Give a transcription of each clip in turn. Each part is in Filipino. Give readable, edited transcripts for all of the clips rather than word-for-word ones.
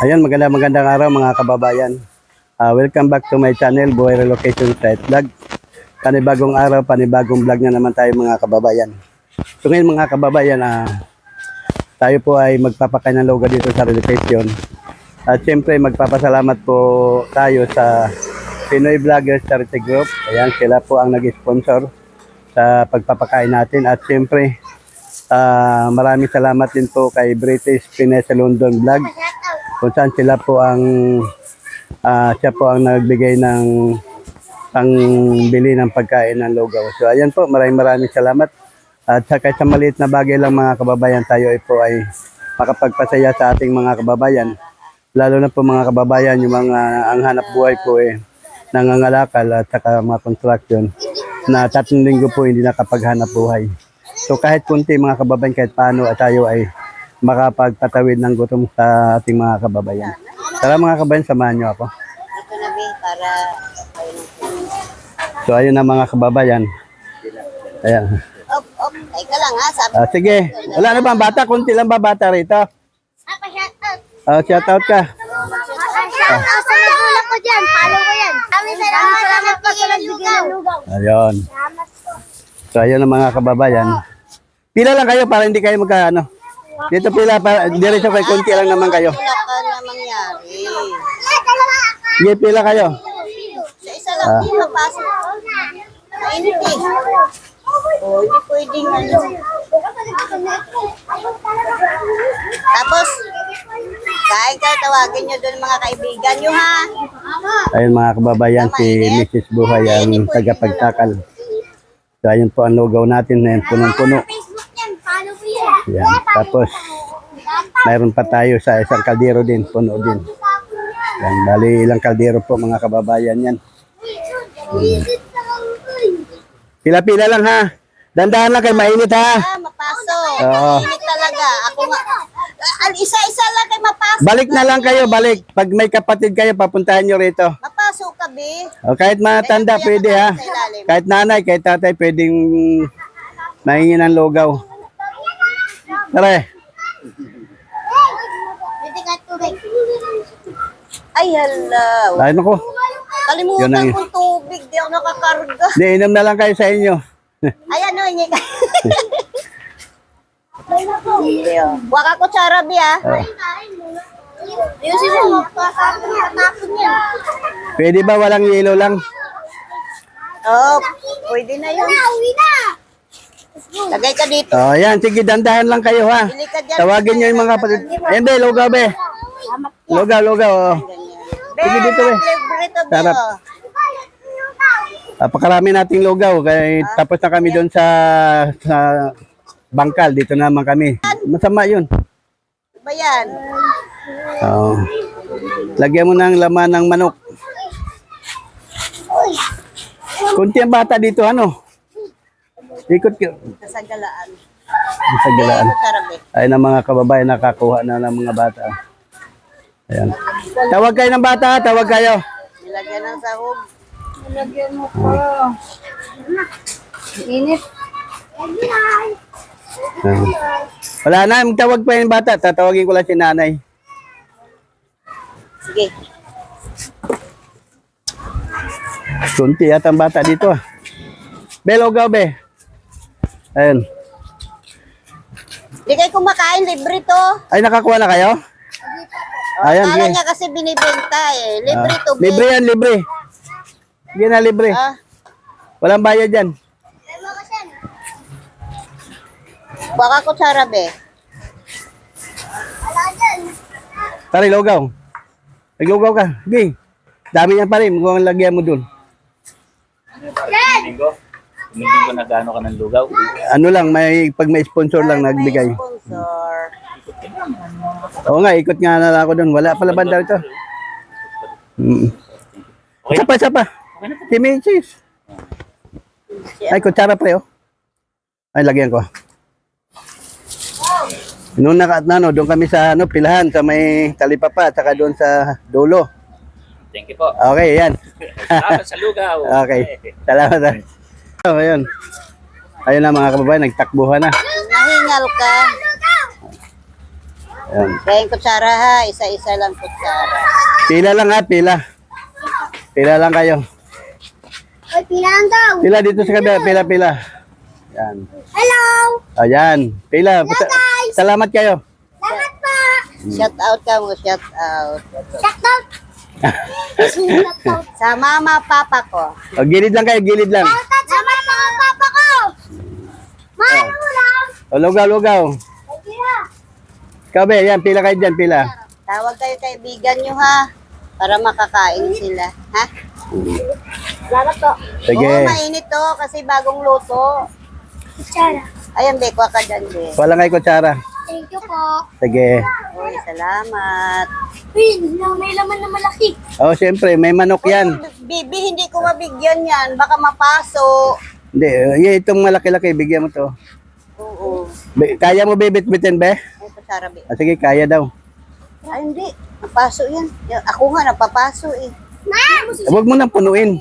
Ayun, magandang araw mga kababayan. Welcome back to my channel, Buhay Relocation Site Vlog. Panibagong araw, panibagong vlog na naman tayo mga kababayan. So ngayon mga kababayan, tayo po ay magpapakain ng logo dito sa relocation. At siyempre magpapasalamat po tayo sa Pinoy Vloggers Charity Group. Ayan, sila po ang nag-sponsor sa pagpapakain natin. At siyempre, maraming salamat din po kay British Pinesa London Vlog. Kung saan sila po ang siya po ang nagbigay ng pangbili ng pagkain ng lugaw. So ayan po, maraming salamat. At sa kahit sa maliit na bagay lang mga kababayan, tayo po ay makapagpasaya sa ating mga kababayan. Lalo na po mga kababayan, yung mga ang hanap buhay po nangangalakal at saka mga construction na 3 linggo po hindi nakapaghanap buhay. So kahit kunti mga kababayan, kahit paano at tayo ay makapagpatawid ng gutom sa ating mga kababayan. Tara mga kababayan, samahan nyo ako. Ito na para So ayun na mga kababayan. Ayan. Ay ka lang ha, sabi. Sige, wala na ba bata? Kunti lang ba bata rito? Shout out ka. Shout out sa magulang ko dyan, follow ko yan. Salamat po sa nagbigay ng lugaw. Ayun. So ayun na mga kababayan. Pila lang kayo para hindi kayo magkaano. Dito pila para diretso kay kunti lang naman kayo. Wala ka na mangyari. Sige, pila kayo. Sa isa lang po napasok. Mainit eh. Oh, hindi pwedeng ano. Tapos, kahit tawagin nyo doon mga kaibigan nyo ha. Ayun mga kababayan, si Mrs. Buhay ang tagapagtakal. So ayun po ang lugaw natin na punong-puno. Yan. Tapos, mayroon pa tayo sa isang kaldero din, puno din. Yan, bali ilang kaldero po mga kababayan yan. Pila-pila lang ha. Dandahan lang kayo, mainit ha. Mapasok. Oo. Mainit talaga. Ako nga. Isa-isa lang kayo mapasok. Balik na lang kayo, balik. Pag may kapatid kayo, papuntahan nyo rito. Mapasok ka, be. O, kahit matanda, pwede ha. Kahit nanay, kahit tatay, pwedeng mahingi ng lugaw. Tara. Pwede ka tubig. Ay, hala. Ay, naku. Yun Kalimutan ang- kong tubig. Di ako nakakarga. Di, inom na lang kayo sa inyo. Ayan, no, hindi ka. Huwag ako charabi, ah. Ayusin mo. Tatapon yan. Pwede ba walang yelo lang? Oh, pwede na yun. Lagay ka dito. O, yan. Sige, dandahan lang kayo ha. Bili ka dyan. Tawagin nyo yung mga kapatid. Ayun, be, lugaw, be. Lugaw, oh. Sige, dito, be. Libre to, Sarap. Bio. Pakarami nating lugaw. Kaya tapos na kami doon sa bangkal. Dito naman kami. Masama yun. Ano ba yan? Oh. Lagyan mo ng laman ng manok. Kunti ang bata dito, ano? Ikot ka. Kasagalaan. Sa galaan. Charabi. Ayun ang mga kababayan nakakuha na ng mga bata. Ayan. Tawag kayo ng bata, ha? Tawag kayo. Nilagyan ng sahog. Nilagyan mo pa. Init. Wala na, magtawag pa yung bata. Tatawagin ko lang si nanay. Sige. Kunti yata ang bata dito. Be, lugaw, be. Ayun. Di kayo kumakain, libre to. Ay, nakakuha na kayo? Ayan, Kala sige. niya kasi binibenta eh. Libre to, be. Libre yan, libre. Sige na, libre. Ah, Walang bayad yan. baka ko charabi. Tari, lugaw. Naglugaw ka. Sige. Dami yan pa rin. Mukhang lagyan mo dun. Linggo na gaano ka ng lugaw? Ano lang, pag may sponsor lang nagbigay. Sponsor. Oo nga, ikot nga na lang ako dun. Wala pala banda ito. Isa pa. Si Mrs. Ay, kutsara pre, oh. Ay, lagyan ko. Noon doon kami sa pilahan, sa may talipapa, at saka doon sa dulo. Thank you po. Okay, yan. Salamat sa lugaw. Okay, salamat. So, ayun. Ayun na mga kababayan, nagtakbuhan na. Nahingal ka. Ayan. Kaya yung kutsara ha, isa-isa lang kutsara. Pila lang ha, pila. Pila lang kayo. Ay, pilaan daw. Pila dito sa kabila, pila. Yan. Hello. Ayan, pila. Salamat kayo. Salamat po. Shout out ka mo, shout out. Shout out. Shout out. Sa mama, papa ko. O, gilid lang kayo, gilid lang. Salamat mga papa ko. Mahal mo lang. O, lugaw. Ay, tira. Ikaw be, yan, pila kayo dyan, pila. Tawag kayo kaibigan nyo ha, para makakain sila. Ha? Salamat po. Sige. Oo, mainit to kasi bagong luto. Kutsara. Ayan, be, kuha ka dyan, be. Wala kayo kutsara. Thank you po. Sige. Uy, salamat. Uy, may laman na malaki. O, siyempre, may manok yan. Bibi, hindi ko mabigyan yan. Baka mapaso. Hindi, yan, itong malaki-laki, bigyan mo to. Oo. Kaya mo bibit-bitin, be? Ay, kutsara, be. Ah, sige, kaya daw. Ay, hindi. Napaso yan. Ako nga, napapaso eh. Huwag mo nang punuin.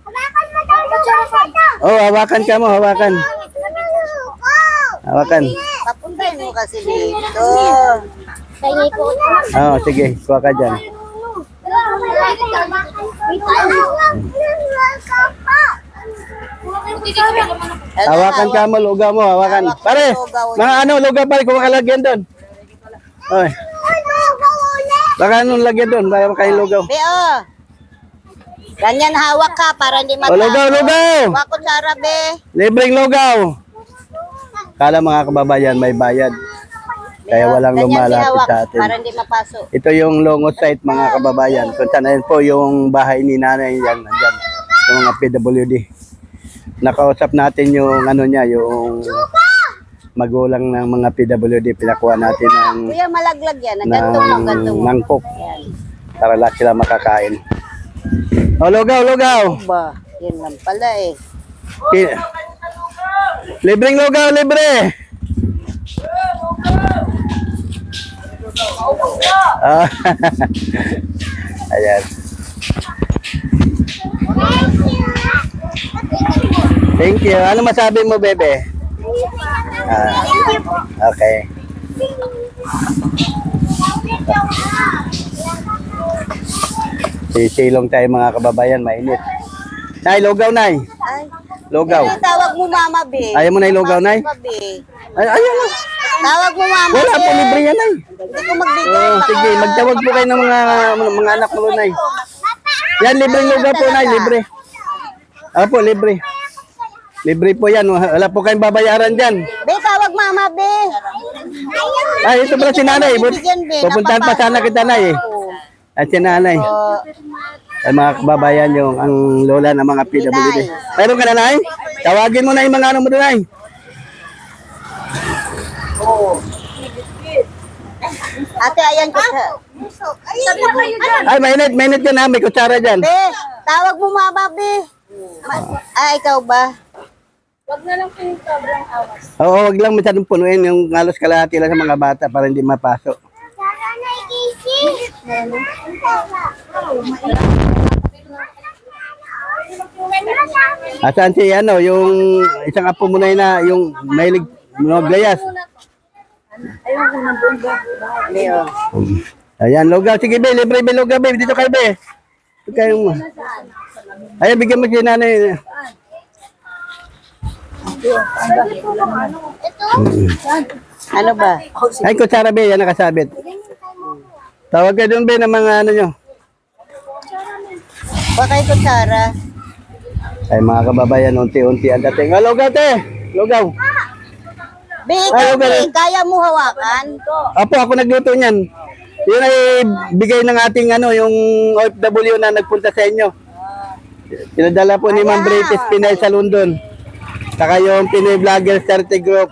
Hawakan mo daw kutsara sa ito. Oh, hawakan ka mo, hawakan. Hawakan. Papuntahin mo kasi dito. Kaya po. Oh, sige, kuha ka dyan. Hawakan ka mo, lugaw mo, hawakan. Pare, mga ano, lugaw pare, kung makalagyan doon. Oy. Baka anong lagyan doon, baka makain lugaw. Be, oh. Ganyan hawak ka para hindi O, lugaw, lugaw! Huwag kutsara, be. Libreng lugaw! Kala mga kababayan, may bayad. Kaya walang Ganyan lumalapit ihawak sa atin. para hindi mapaso. Ito yung Longos site mga kababayan. Kung saan ayun po yung bahay ni nanay yan, nandyan. Yung mga PWD. Nakausap natin yung ano niya, yung magulang ng mga PWD. Pinakuha natin ng Kuya, malaglag yan. Gantong mo, gantong mo. mangkok Yan. para lahat sila makakain. O, lugaw, lugaw! Ba, yun lang pala eh. Pi- Libreng lugaw, libre! Ah, ayan. Thank you. Ano masabi mo, bebe? Ah, okay. Sisilong tayo mga kababayan, mainit. Nay, lugaw, nay. Ay, Lugaw. eh, tawag mo mama, be. Ayaw mo na yung lugaw, nay? Pa, be. Ay, ayaw lang. Tawag mo mama, Wala be. po, libre yan, nay. Hindi ko magbigay. Oh, baka- sige, magtawag po kayo ng mga anak mo, nay. Yan, libreng lugaw po, nay, libre. Opo, libre. Libre po yan. Wala po kayong babayaran dyan. Be, tawag mama, be. Ay, ito pala si nanay. Bibigyan, be. Pupuntahan pa sana kita, nay. At si nanay. Oh, Ay, mga kababayan, yung ang lola ng mga PWD. Mayroon ka na, nay? Tawagin mo na yung mga ano mo doon, nay. ate, ayan ko siya. Ay, mainit ka na. May kutsara dyan. Be, tawag mo mama, be. Ikaw ba? Oo, wag lang masyadong punuin yung halos kalahati lang sa mga bata para hindi mapasok. Asan si ano, yung isang apo mo na yung mahilig maglayas. Be, oh. Ayan, lugaw. Sige, be, libre, be, lugaw, be. Dito kayo, be. Dito kayo mo. Ayan, bigyan mo si nanay. Ano ba? Ay, kutsara, be. Yan nakasabit. Tawag ka doon, be, ng mga ano nyo. Baka ito, Sarah. Ay, mga kababayan, unti-unti ang dating. Ah, lugaw, te. Lugaw. Be, ikaw, be, kaya mo hawakan? Apo, ako nagluto niyan. Yun ay bigay ng ating ano, yung OFW na nagpunta sa inyo. Pinadala po ni Ma'am Britis Pinay sa London. Saka yung Pinoy Vlogger Charity Group.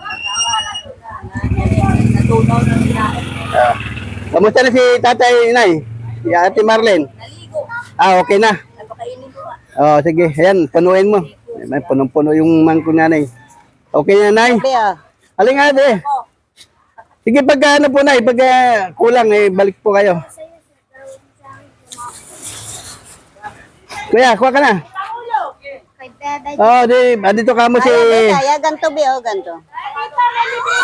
Kamusta na si Tatay Inay? Si Ate Marlene? Ah, okay na. Oh, sige. Ayan, punuin mo. May punong-puno yung mangko nanay. Okay na, Nay? Be, oh. Alin nga, ate? Sige, pagka ano po, Nay, pagka kulang, balik po kayo. Kuya, kuha ka na. Oh, dito ka mo si... Be, kaya ganito, be, oh, ganito.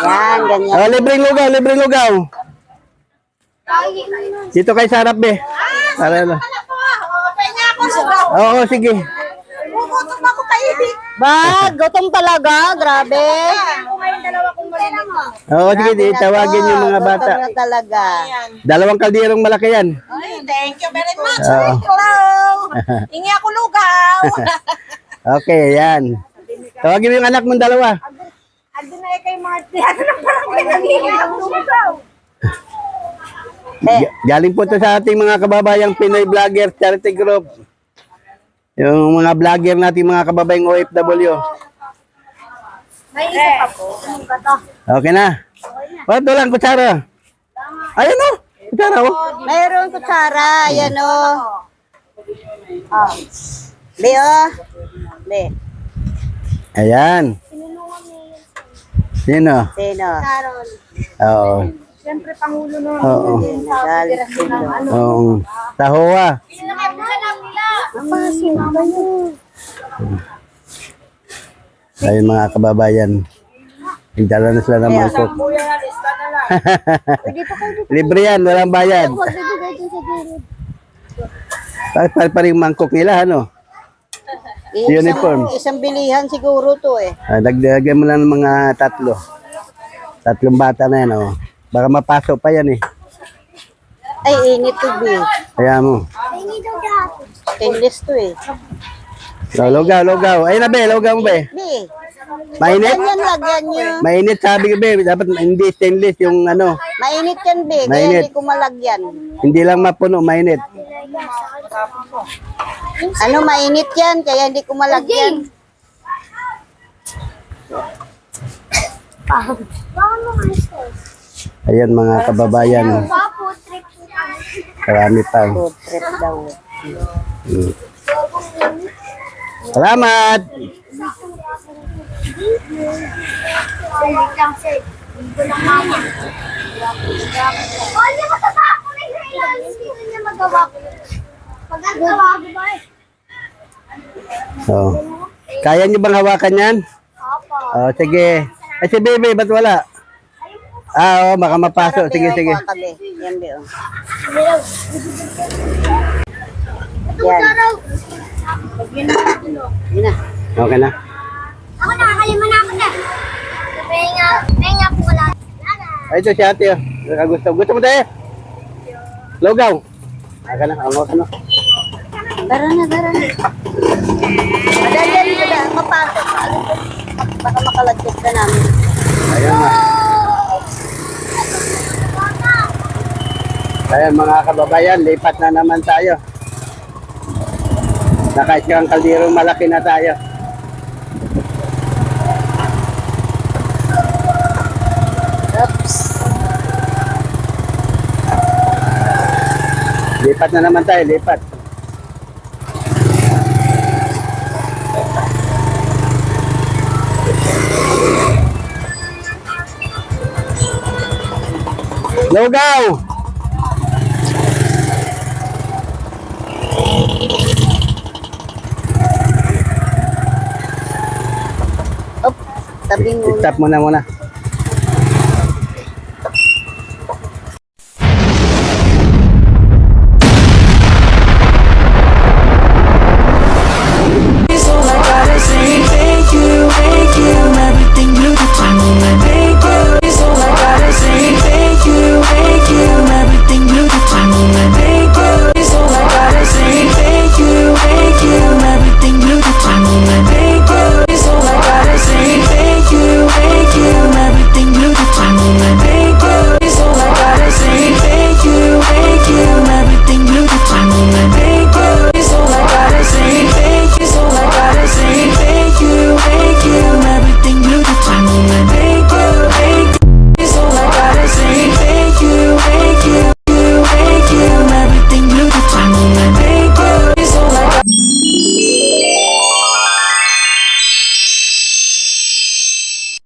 Yan, ganyan. Oh, libreng lugaw, libreng lugaw. Dito kay sarap, be. Para ano. Alam ko, pahinga ako lugaw. Oo, sige. Gugutom ako kayo. Ba, gutom talaga. Grabe. Ako ngayon dalawa kong malilito. Oo, sige, di, tawagin yung mga bata. Gutom na talaga. Ayan. 2 kalderong malaki yan. Ay, thank you very much. Oo. Hello. Hingi ako lugaw. Okay, yan. Tawagin mo yung anak mong 2. Ando na kay Marty. Ano na parang pinaghingi ako lugaw. Galing po to sa ating mga kababayang Pinoy Vlogger Charity Group. Yung mga vlogger natin, mga kababayang OFW. May isa pa po. Okay na. O, ito lang, kutsara. Ayan o. Kutsara o. Mayroon kutsara. Ayan o. Be, oh. Be. Ayan. Sino? Sino? Oo. Siyempre, Pangulo nun. Oo. Sino? Oo. Tahoa. Ayun mga kababayan. Nagdala na sila ng mangkok. Kuya, lista na lang. Libre yan, walang bayad. Pa rin mangkok nila, ano? Uniform. Isang bilihan siguro to eh. Dagdagan mo lang ng mga 3. 3 bata na yan, oh. Baka mapasok pa yan, eh. Ay, init to be. Kaya mo. Stainless to eh. So, lugaw. Ayun na, be. Lugaw mo, be. Be. Mainit? Ganyan lagyan nyo. Mainit, sabi ko, be. Dapat hindi stainless yung ano. Mainit yan, be. Kaya Mainit. hindi ko malagyan. Hindi lang mapuno, mainit. Ano, mainit yan. Kaya hindi ko malagyan. Ayan mga kababayan. Marami pa. Food trip daw. Mm. Salamat! Oh, hindi matatapon na yung hindi niya magawa. Pag-agawa, diba eh? So, kaya niyo bang hawakan yan? Oh, sige. Ay, si Bebe, ba't wala? Oo, baka mapasok. Sige, sige. Yan, be. Oh. Yan. Yan na. Okay na. Ako nakakaliman ako na. Pahinga po wala. Ay, ito si ate. Oh. Gusto mo tayo? Lugaw. Aka na, ano ka na. Dara na. Madali na mapasok. Baka makalagkit ka namin. Ayun na. Ayan mga kababayan, lipat na naman tayo. Nakaisang kaldirong malaki na tayo. Oops. Lipat na naman tayo, lipat. Lugaw! Op, tabi mo. Stop muna.